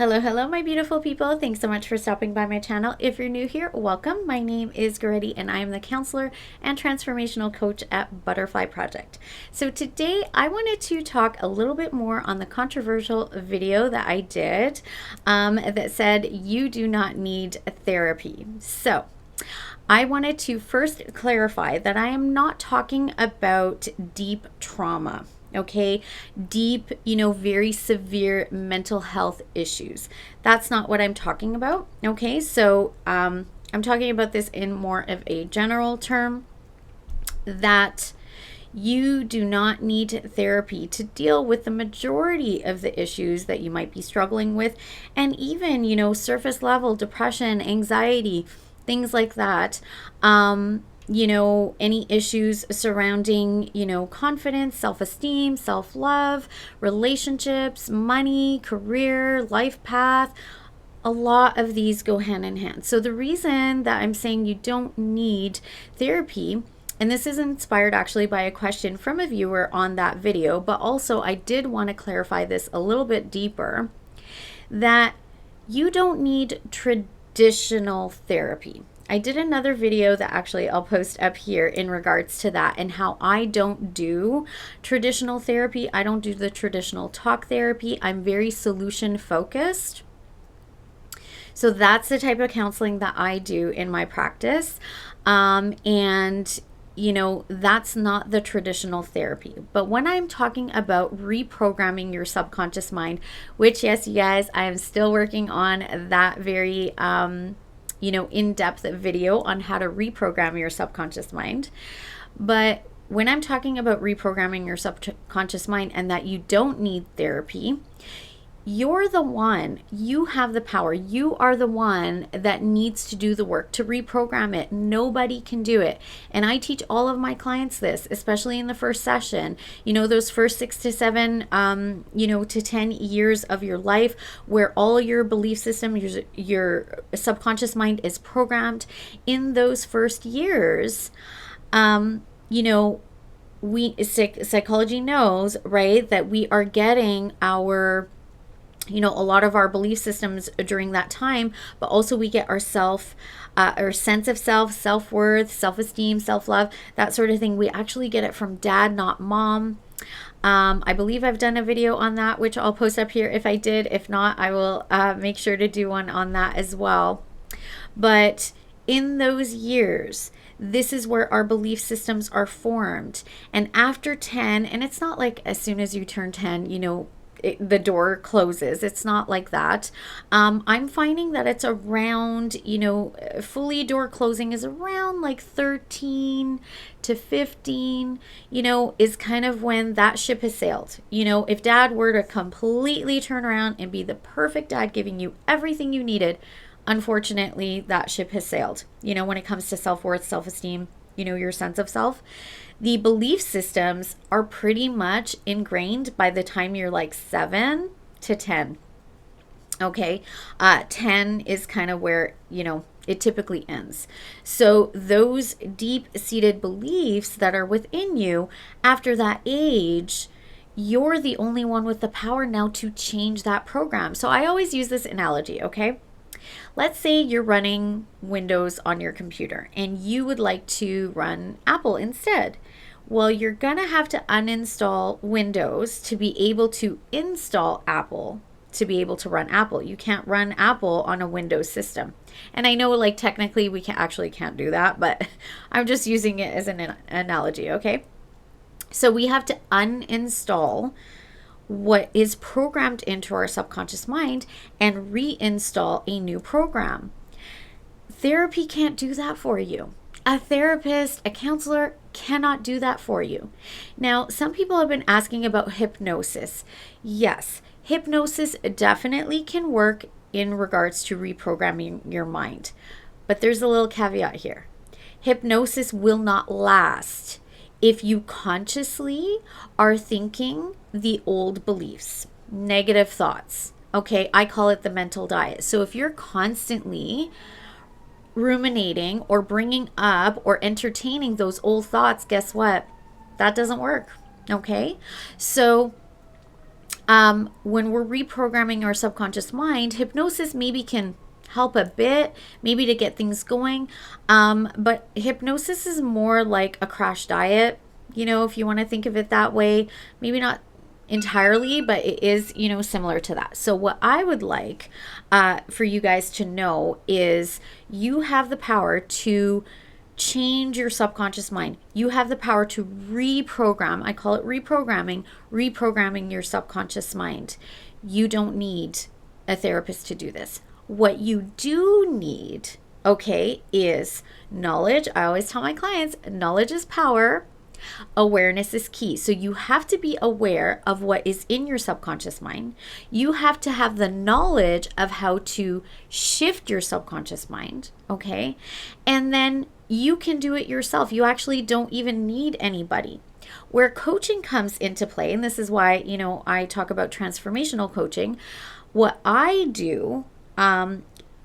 Hello, my beautiful people. Thanks so much for stopping by my channel. If you're new here, welcome. My name is Goretti and I am the counselor and transformational coach at Butterfly Project. So today I wanted to talk a little bit more on the controversial video that I did that said you do not need therapy. So I wanted to first clarify that I am not talking about deep trauma. Okay, deep, very severe mental health issues. That's not what I'm talking about. Okay, so I'm talking about this in more of a general term that you do not need therapy to deal with the majority of the issues that you might be struggling with, and even, surface level depression, anxiety, things like that. Any issues surrounding, confidence, self-esteem, self-love, relationships, money, career, life path. A lot of these go hand in hand. So the reason that I'm saying you don't need therapy, and this is inspired actually by a question from a viewer on that video, but also I did want to clarify this a little bit deeper, that you don't need traditional therapy. I did another video that actually I'll post up here in regards to that and how I don't do traditional therapy. I don't do the traditional talk therapy. I'm very solution focused. So that's the type of counseling that I do in my practice. That's not the traditional therapy. But when I'm talking about reprogramming your subconscious mind, which, yes, you guys, I am still working on that very in-depth video on how to reprogram your subconscious mind. But when I'm talking about reprogramming your subconscious mind and that you don't need therapy, you're the one, you have the power. You are the one that needs to do the work to reprogram it. Nobody can do it. And I teach all of my clients this, especially in the first session, those first 6 to 7, to 10 years of your life where all your belief system, your subconscious mind is programmed. In those first years, psychology knows, right, that we are getting our a lot of our belief systems during that time, but also we get our sense of self, self-worth, self-esteem, self-love, that sort of thing. We actually get it from dad, not mom. I believe I've done a video on that, which I'll post up here if I did. If not, I will make sure to do one on that as well. But in those years, this is where our belief systems are formed. And after 10, and it's not like as soon as you turn 10, the door closes. It's not like that. I'm finding that it's around, fully door closing is around like 13 to 15, is kind of when that ship has sailed. If dad were to completely turn around and be the perfect dad, giving you everything you needed, unfortunately, that ship has sailed. When it comes to self-worth, self-esteem, your sense of self. The belief systems are pretty much ingrained by the time you're like 7 to 10. Okay. 10 is kind of where, it typically ends. So those deep-seated beliefs that are within you after that age, you're the only one with the power now to change that program. So I always use this analogy, okay? Let's say you're running Windows on your computer and you would like to run Apple instead. Well, you're going to have to uninstall Windows to be able to install Apple, to be able to run Apple. You can't run Apple on a Windows system. And I know technically we can't do that, but I'm just using it as an analogy, okay? So we have to uninstall what is programmed into our subconscious mind and reinstall a new program. Therapy can't do that for you. A therapist, a counselor cannot do that for you. Now, some people have been asking about hypnosis. Yes, hypnosis definitely can work in regards to reprogramming your mind. But there's a little caveat here. Hypnosis will not last if you consciously are thinking the old beliefs, negative thoughts. Okay, I call it the mental diet. So if you're constantly ruminating or bringing up or entertaining those old thoughts, guess what? That doesn't work. Okay, so when we're reprogramming our subconscious mind, hypnosis maybe can help a bit, maybe to get things going. But hypnosis is more like a crash diet, if you want to think of it that way. Maybe not entirely, but it is, similar to that. So what I would like for you guys to know is you have the power to change your subconscious mind. You have the power to reprogram. I call it reprogramming your subconscious mind. You don't need a therapist to do this. What you do need, okay, is knowledge. I always tell my clients, knowledge is power. Awareness is key. So you have to be aware of what is in your subconscious mind. You have to have the knowledge of how to shift your subconscious mind, okay? And then you can do it yourself. You actually don't even need anybody. Where coaching comes into play, and this is why, I talk about transformational coaching, what I do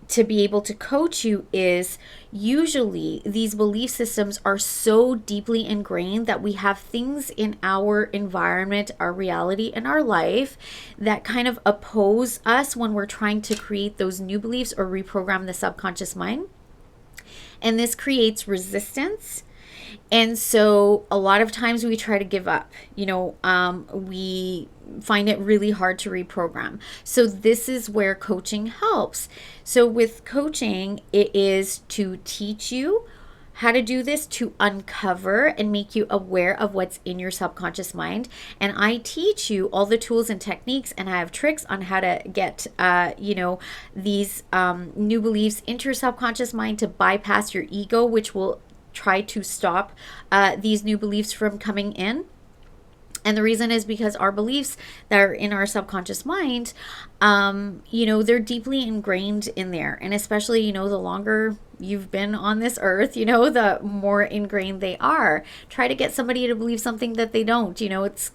to be able to coach you is usually these belief systems are so deeply ingrained that we have things in our environment, our reality, and our life that kind of oppose us when we're trying to create those new beliefs or reprogram the subconscious mind. And this creates resistance. And so a lot of times we try to give up, we find it really hard to reprogram. So this is where coaching helps. So with coaching, it is to teach you how to do this, to uncover and make you aware of what's in your subconscious mind. And I teach you all the tools and techniques, and I have tricks on how to get, these new beliefs into your subconscious mind to bypass your ego, which will try to stop these new beliefs from coming in. And the reason is because our beliefs that are in our subconscious mind, they're deeply ingrained in there. And especially, the longer you've been on this earth, the more ingrained they are. Try to get somebody to believe something that they don't,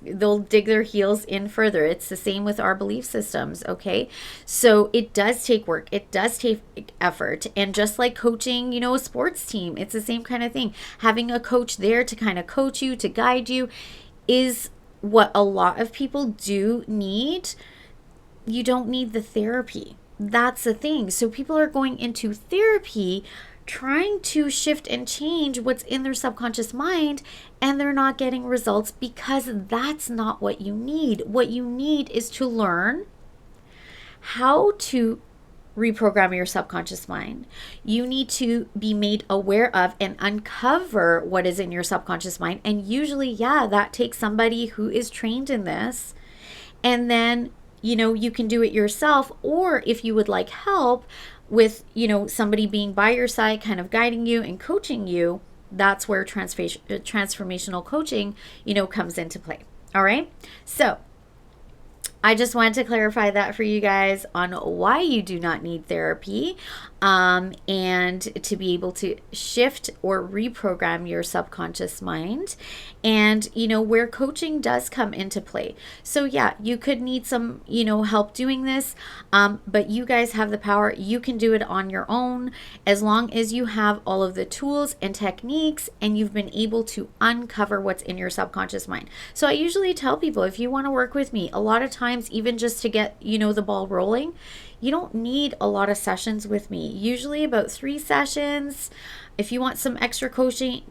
they'll dig their heels in further. It's the same with our belief systems, okay? So it does take work. It does take effort. And just like coaching, a sports team, it's the same kind of thing. Having a coach there to kind of coach you, to guide you is what a lot of people do need. You don't need the therapy. That's the thing. So people are going into therapy trying to shift and change what's in their subconscious mind, and they're not getting results because that's not what you need. What you need is to learn how to reprogram your subconscious mind. You need to be made aware of and uncover what is in your subconscious mind. And usually, that takes somebody who is trained in this. And then, you can do it yourself. Or if you would like help with, somebody being by your side, kind of guiding you and coaching you, that's where transformational coaching, comes into play. All right. So I just wanted to clarify that for you guys on why you do not need therapy, and to be able to shift or reprogram your subconscious mind, and where coaching does come into play. So you could need some help doing this, but you guys have the power. You can do it on your own as long as you have all of the tools and techniques and you've been able to uncover what's in your subconscious mind. So I usually tell people, if you want to work with me, a lot of times, even just to get the ball rolling, you don't need a lot of sessions with me. Usually about 3 sessions. If you want some extra coaching,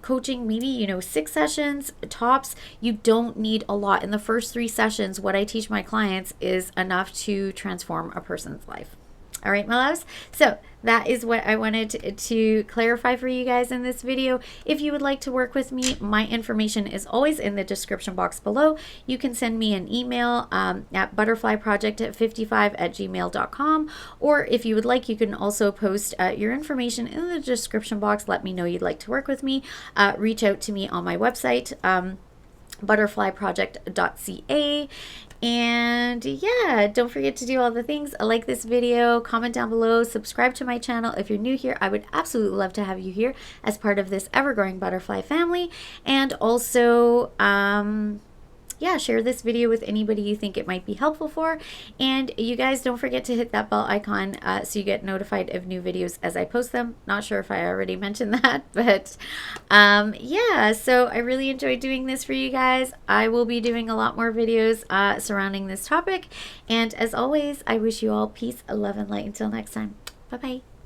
maybe 6 sessions tops. You don't need a lot. In the first 3 sessions, what I teach my clients is enough to transform a person's life. All right, my loves. So that is what I wanted to clarify for you guys in this video. If you would like to work with me, my information is always in the description box below. You can send me an email at butterflyproject55@gmail.com. Or if you would like, you can also post your information in the description box. Let me know you'd like to work with me. Reach out to me on my website, butterflyproject.ca. And don't forget to do all the things. Like this video, comment down below, subscribe to my channel. If you're new here, I would absolutely love to have you here as part of this ever-growing butterfly family. And also, yeah, share this video with anybody you think it might be helpful for. And you guys don't forget to hit that bell icon so you get notified of new videos as I post them. Not sure if I already mentioned that, but yeah, so I really enjoyed doing this for you guys. I will be doing a lot more videos surrounding this topic. And as always, I wish you all peace, love, and light. Until next time. Bye-bye.